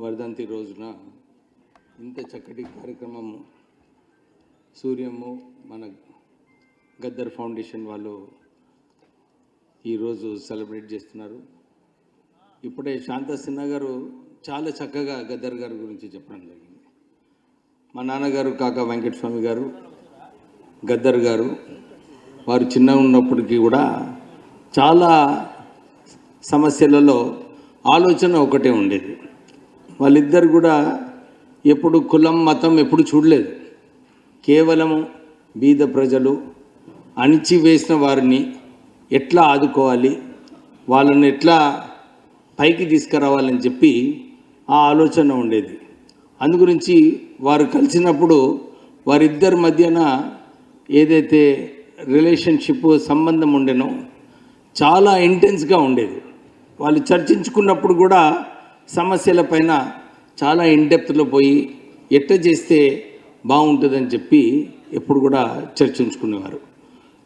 వర్ధంతి రోజున ఇంత చక్కటి కార్యక్రమము సూర్యము మన గద్దర్ ఫౌండేషన్ వాళ్ళు ఈరోజు సెలబ్రేట్ చేస్తున్నారు. ఇప్పుడే శాంత సిన్హా గారు చాలా చక్కగా గద్దర్ గారి గురించి చెప్పడం జరిగింది. మా నాన్నగారు కాకా వెంకటస్వామి గారు, గద్దర్ గారు వారు చిన్న ఉన్నప్పటికీ కూడా చాలా సమస్యలలో ఆలోచన ఒకటే ఉండేది. వాళ్ళిద్దరు కూడా ఎప్పుడు కులం మతం ఎప్పుడు చూడలేదు. కేవలం బీద ప్రజలు అణిచివేసిన వారిని ఎట్లా ఆదుకోవాలి, వాళ్ళని ఎట్లా పైకి తీసుకురావాలని చెప్పి ఆ ఆలోచన ఉండేది. అందుగురించి వారు కలిసినప్పుడు వారిద్దరి మధ్యన ఏదైతే రిలేషన్షిప్ సంబంధం ఉండేనో చాలా ఇంటెన్స్గా ఉండేది. వాళ్ళు చర్చించుకున్నప్పుడు కూడా సమస్యలపైన చాలా ఇన్డెప్త్లో పోయి ఎట్లా చేస్తే బాగుంటుందని చెప్పి ఎప్పుడు కూడా చర్చించుకునేవారు.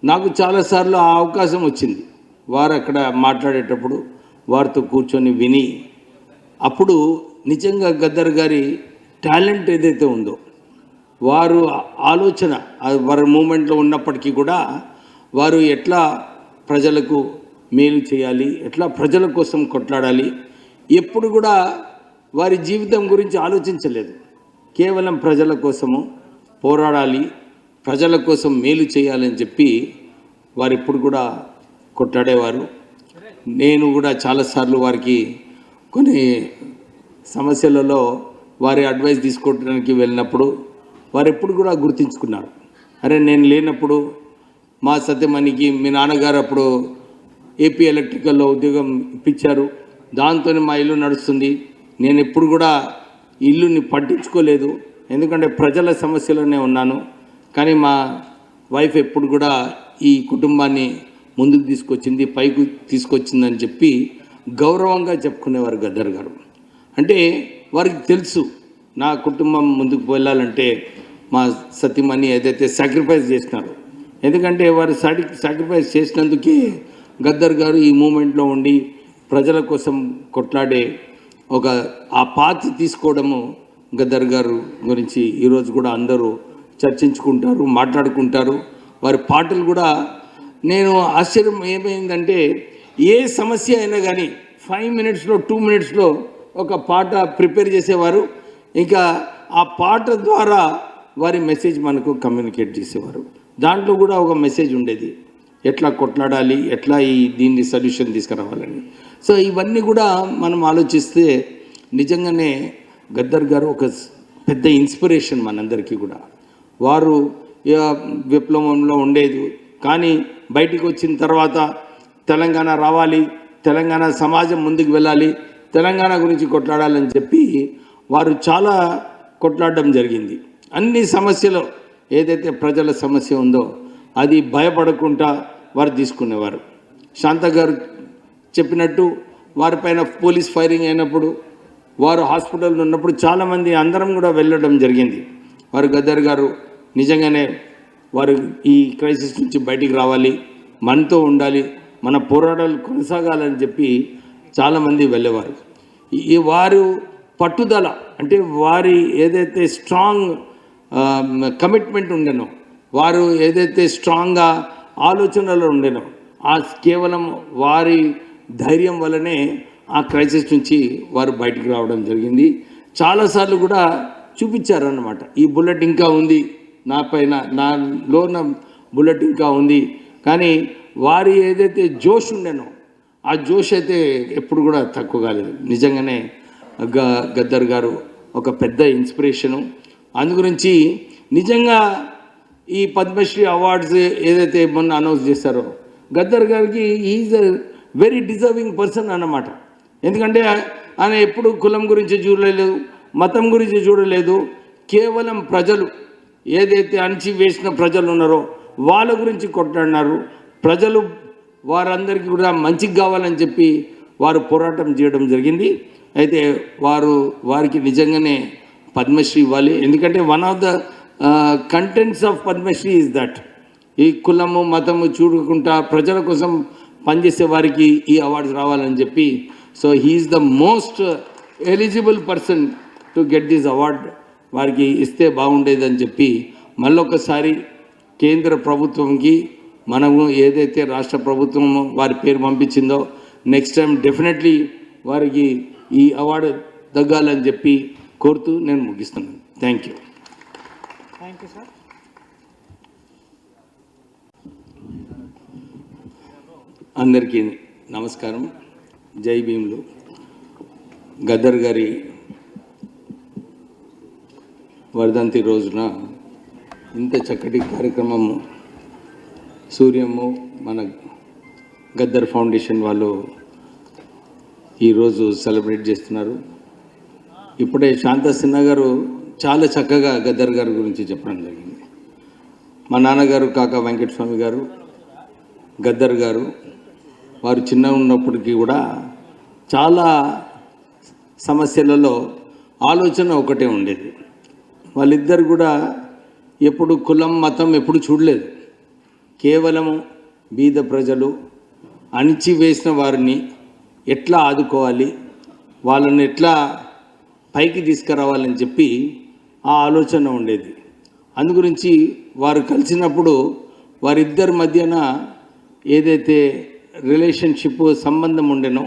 నాకు చాలాసార్లు ఆ అవకాశం వచ్చింది. వారు అక్కడ మాట్లాడేటప్పుడు వారితో కూర్చొని విని, అప్పుడు నిజంగా గద్దర్ గారి టాలెంట్ ఏదైతే ఉందో, వారు ఆలోచన వారి మూమెంట్లో ఉన్నప్పటికీ కూడా వారు ఎట్లా ప్రజలకు మేలు చేయాలి, ఎట్లా ప్రజల కోసం కొట్లాడాలి, ఎప్పుడు కూడా వారి జీవితం గురించి ఆలోచించలేదు. కేవలం ప్రజల కోసము పోరాడాలి, ప్రజల కోసం మేలు చేయాలని చెప్పి వారు ఎప్పుడు కూడా కొట్లాడేవారు. నేను కూడా చాలాసార్లు వారికి కొన్ని సమస్యలలో వారి అడ్వైస్ తీసుకోవడానికి వెళ్ళినప్పుడు వారు ఎప్పుడు కూడా గుర్తించుకున్నారు. అరే, నేను లేనప్పుడు మా సత్యమణికి మీ నాన్నగారు అప్పుడు ఏపీ ఎలక్ట్రికల్లో ఉద్యోగం ఇప్పించారు, దాంతో మా ఇల్లు నడుస్తుంది. నేను ఎప్పుడు కూడా ఇల్లుని పట్టించుకోలేదు, ఎందుకంటే ప్రజల సమస్యలోనే ఉన్నాను. కానీ మా వైఫ్ ఎప్పుడు కూడా ఈ కుటుంబాన్ని ముందుకు తీసుకొచ్చింది, పైకి తీసుకొచ్చిందని చెప్పి గౌరవంగా చెప్పుకునేవారు గద్దర్ గారు. అంటే వారికి తెలుసు నా కుటుంబం ముందుకు వెళ్ళాలంటే మా సతీమణి ఏదైతే సాక్రిఫైస్ చేసినారో, ఎందుకంటే వారు సాక్రిఫైస్ చేసినందుకే గద్దర్ గారు ఈ మూమెంట్లో ఉండి ప్రజల కోసం కొట్లాడే ఒక ఆ పాత్ర తీసుకోవడము గద్దర్ గారు గురించి ఈరోజు కూడా అందరూ చర్చించుకుంటారు, మాట్లాడుకుంటారు. వారి పాటలు కూడా నేను ఆశ్చర్యం ఏమైందంటే, ఏ సమస్య అయినా కానీ 5 మినిట్స్లో 2 మినిట్స్లో ఒక పాట ప్రిపేర్ చేసేవారు. ఇంకా ఆ పాట ద్వారా వారి మెసేజ్ మనకు కమ్యూనికేట్ చేసేవారు. దాంట్లో కూడా ఒక మెసేజ్ ఉండేది, ఎట్లా కొట్లాడాలి, ఎట్లా దీన్ని సొల్యూషన్ తీసుకురావాలని. సో ఇవన్నీ కూడా మనం ఆలోచిస్తే నిజంగానే గద్దర్ గారు ఒక పెద్ద ఇన్స్పిరేషన్ మనందరికీ కూడా. వారు విప్లవంలో ఉండేది, కానీ బయటికి వచ్చిన తర్వాత తెలంగాణ రావాలి, తెలంగాణ సమాజం ముందుకు వెళ్ళాలి, తెలంగాణ గురించి కొట్లాడాలని చెప్పి వారు చాలా కొట్లాడడం జరిగింది. అన్ని సమస్యలు ఏదైతే ప్రజల సమస్య ఉందో అది భయపడకుండా వారు తీసుకునేవారు. శాంత గారు చెప్పినట్టు వారిపైన పోలీస్ ఫైరింగ్ అయినప్పుడు, వారు హాస్పిటల్లో ఉన్నప్పుడు చాలామంది అందరం కూడా వెళ్ళడం జరిగింది. వారు గద్దర్ గారు నిజంగానే వారు ఈ క్రైసిస్ నుంచి బయటికి రావాలి, మనతో ఉండాలి, మన పోరాటాలు కొనసాగాలని చెప్పి చాలామంది వెళ్ళేవారు. ఈ వారు పట్టుదల, అంటే వారి ఏదైతే స్ట్రాంగ్ కమిట్మెంట్ ఉండేనో, వారు ఏదైతే స్ట్రాంగ్గా ఆలోచనలు ఉండేనో, ఆ కేవలం వారి ధైర్యం వల్లనే ఆ క్రైసిస్ నుంచి వారు బయటికి రావడం జరిగింది. చాలాసార్లు కూడా చూపించారన్నమాట, ఈ బుల్లెట్ ఇంకా ఉంది నా పైన, నాలోన బుల్లెట్ ఇంకా ఉంది. కానీ వారి ఏదైతే జోష్ ఉండేనో ఆ జోష్ అయితే ఎప్పుడు కూడా తక్కువ కాలేదు. నిజంగానే గద్దర్ గారు ఒక పెద్ద ఇన్స్పిరేషను. అందుగురించి నిజంగా ఈ పద్మశ్రీ అవార్డ్స్ ఏదైతే మొన్న అనౌన్స్ చేశారో, గద్దర్ గారికి is a very deserving person అన్నమాట. ఎందుకంటే ఆయన ఎప్పుడు కులం గురించి చూడలేదు, మతం గురించి చూడలేదు, కేవలం ప్రజలు ఏదైతే అణిచివేసిన ప్రజలు ఉన్నారో వాళ్ళ గురించి కొట్లాడినారు. ప్రజలు వారందరికీ కూడా మంచిగా కావాలని చెప్పి వారు పోరాటం చేయడం జరిగింది. అయితే వారికి నిజంగానే పద్మశ్రీ ఇవ్వాలి. ఎందుకంటే one of the contents of Padmashri is that, ఈ కులము మతము చూడకుండా ప్రజల కోసం పనిచేసే వారికి ఈ అవార్డ్స్ రావాలని చెప్పి. So he is the most eligible person to get this award వారికి ఇస్తే బాగుండేదని చెప్పి మళ్ళొకసారి కేంద్ర ప్రభుత్వంకి మనము ఏదైతే రాష్ట్ర ప్రభుత్వం వారి పేరు పంపించిందో నెక్స్ట్ టైం డెఫినెట్లీ వారికి ఈ అవార్డు దగ్గాలని చెప్పి కోరుతూ నేను ముగిస్తున్నాను. Thank you. సార్. అందరికీ నమస్కారం. జై భీమ్లు. గద్దర్ గారి వర్ధంతి రోజున ఇంత చక్కటి కార్యక్రమము సూర్యము మన గద్దర్ ఫౌండేషన్ వాళ్ళు ఈరోజు సెలబ్రేట్ చేస్తున్నారు. ఇప్పుడే శాంత సిన్హా గారు చాలా చక్కగా గద్దర్ గారి గురించి చెప్పడం జరిగింది. మా నాన్నగారు కాకా వెంకటస్వామి గారు, గద్దర్ గారు వారు చిన్న ఉన్నప్పటికీ కూడా చాలా సమస్యలలో ఆలోచన ఒకటే ఉండేది. వాళ్ళిద్దరు కూడా ఎప్పుడు కులం మతం ఎప్పుడు చూడలేదు. కేవలము బీద ప్రజలు అణిచివేసిన వారిని ఎట్లా ఆదుకోవాలి, వాళ్ళని ఎట్లా పైకి తీసుకురావాలని చెప్పి ఆ ఆలోచన ఉండేది. అందుగురించి వారు కలిసినప్పుడు వారిద్దరి మధ్యన ఏదైతే రిలేషన్షిప్ సంబంధం ఉండేనో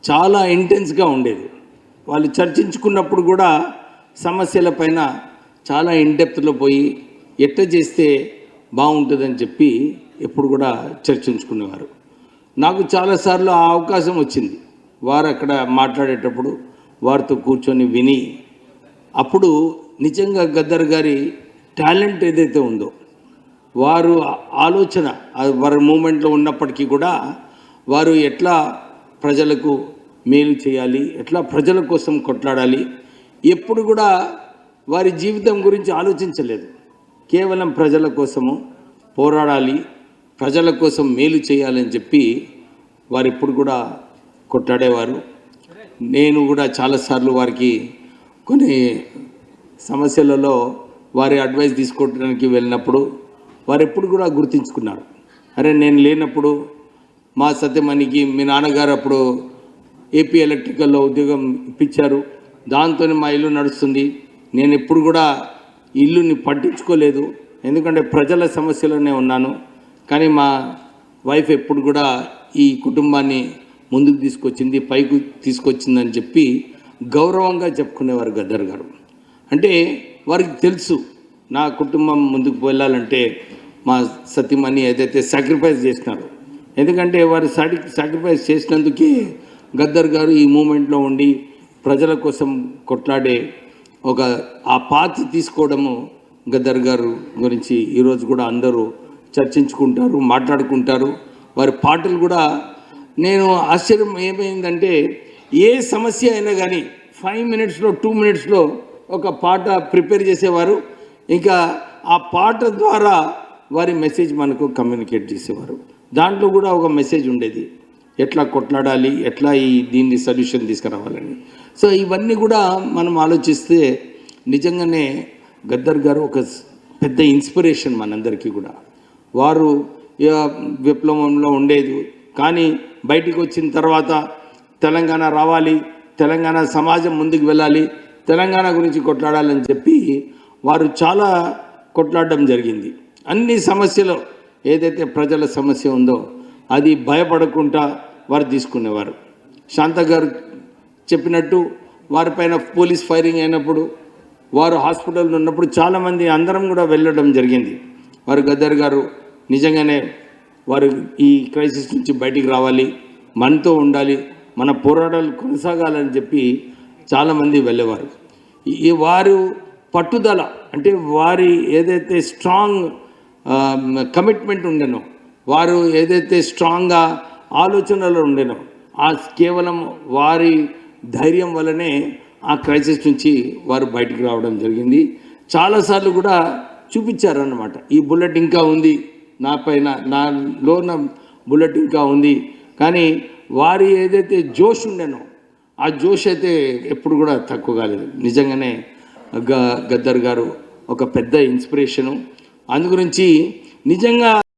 చాలా ఇంటెన్స్గా ఉండేది. వాళ్ళు చర్చించుకున్నప్పుడు కూడా సమస్యలపైన చాలా ఇన్డెప్త్లో పోయి ఎట్లా చేస్తే బాగుంటుందని చెప్పి ఎప్పుడు కూడా చర్చించుకునేవారు. నాకు చాలాసార్లు ఆ అవకాశం వచ్చింది. వారు అక్కడ మాట్లాడేటప్పుడు వారితో కూర్చొని విని అప్పుడు నిజంగా గద్దర్ గారి టాలెంట్ ఏదైతే ఉందో వారు ఆలోచన వారి మూమెంట్లో ఉన్నప్పటికీ కూడా వారు ఎట్లా ప్రజలకు మేలు చేయాలి, ఎట్లా ప్రజల కోసం కొట్లాడాలి, ఎప్పుడు కూడా వారి జీవితం గురించి ఆలోచించలేదు. కేవలం ప్రజల కోసము పోరాడాలి, ప్రజల కోసం మేలు చేయాలని చెప్పి వారు ఎప్పుడు కూడా కొట్లాడేవారు. నేను కూడా చాలాసార్లు వారికి కొన్ని సమస్యలలో వారి అడ్వైస్ తీసుకోవడానికి వెళ్ళినప్పుడు వారు ఎప్పుడు కూడా గుర్తించుకున్నారు. అరే నేను లేనప్పుడు మా సత్యమణికి మీ నాన్నగారు అప్పుడు ఏపీ ఎలక్ట్రికల్లో ఉద్యోగం ఇప్పించారు, దాంతో మా ఇల్లు నడుస్తుంది. నేను ఎప్పుడు కూడా ఇల్లుని పట్టించుకోలేదు, ఎందుకంటే ప్రజల సమస్యలోనే ఉన్నాను. కానీ మా వైఫ్ ఎప్పుడు కూడా ఈ కుటుంబాన్ని ముందుకు తీసుకొచ్చింది, పైకి తీసుకొచ్చిందని చెప్పి గౌరవంగా చెప్పుకునేవారు గద్దర్ గారు. అంటే వారికి తెలుసు నా కుటుంబం ముందుకు వెళ్ళాలంటే మా సతీమణి ఏదైతే సాక్రిఫైస్ చేసినారో, ఎందుకంటే వారు సాక్రిఫైస్ చేసినందుకే గద్దర్ గారు ఈ మూమెంట్లో ఉండి ప్రజల కోసం కొట్లాడే ఒక ఆ పాత్ర తీసుకోవడము గద్దర్ గారు గురించి ఈరోజు కూడా అందరూ చర్చించుకుంటారు, మాట్లాడుకుంటారు. వారి పాటలు కూడా నేను ఆశ్చర్యం ఏమైందంటే ఏ సమస్య అయినా కానీ 5 మినిట్స్లో 2 మినిట్స్లో ఒక పాట ప్రిపేర్ చేసేవారు. ఇంకా ఆ పాట ద్వారా వారి మెసేజ్ మనకు కమ్యూనికేట్ చేసేవారు. దాంట్లో కూడా ఒక మెసేజ్ ఉండేది, ఎట్లా కొట్లాడాలి, ఎట్లా దీన్ని సొల్యూషన్ తీసుకురావాలని. సో ఇవన్నీ కూడా మనం ఆలోచిస్తే నిజంగానే గద్దర్ గారు ఒక పెద్ద ఇన్స్పిరేషన్ మనందరికీ కూడా. వారు విప్లవంలో ఉండేది, కానీ బయటికి వచ్చిన తర్వాత తెలంగాణ రావాలి, తెలంగాణ సమాజం ముందుకు వెళ్ళాలి, తెలంగాణ గురించి కొట్లాడాలని చెప్పి వారు చాలా కొట్లాడడం జరిగింది. అన్ని సమస్యలు ఏదైతే ప్రజల సమస్య ఉందో అది భయపడకుండా వారు తీసుకునేవారు. శాంత గారు చెప్పినట్టు వారిపైన పోలీస్ ఫైరింగ్ అయినప్పుడు వారు హాస్పిటల్లో ఉన్నప్పుడు చాలామంది అందరం కూడా వెళ్ళడం జరిగింది. వారు గద్దర్ గారు నిజంగానే వారు ఈ క్రైసిస్ నుంచి బయటికి రావాలి, మనతో ఉండాలి, మన పోరాటాలు కొనసాగాలని చెప్పి చాలామంది వెళ్ళేవారు. ఈ వారు పట్టుదల అంటే వారి ఏదైతే స్ట్రాంగ్ కమిట్మెంట్ ఉండేనో, వారు ఏదైతే స్ట్రాంగ్గా ఆలోచనలు ఉండేనో, ఆ కేవలం వారి ధైర్యం వల్లనే ఆ క్రైసిస్ నుంచి వారు బయటికి రావడం జరిగింది. చాలాసార్లు కూడా చూపించారన్నమాట, ఈ బుల్లెట్ ఇంకా ఉంది నా పైన, నాలోన బుల్లెట్ ఇంకా ఉంది. కానీ వారి ఏదైతే జోష్ ఉండేనో ఆ జోష్ అయితే ఎప్పుడు కూడా తక్కువ కాలేదు. నిజంగానే గద్దర్ గారు ఒక పెద్ద ఇన్స్పిరేషను. అందు గురించి నిజంగా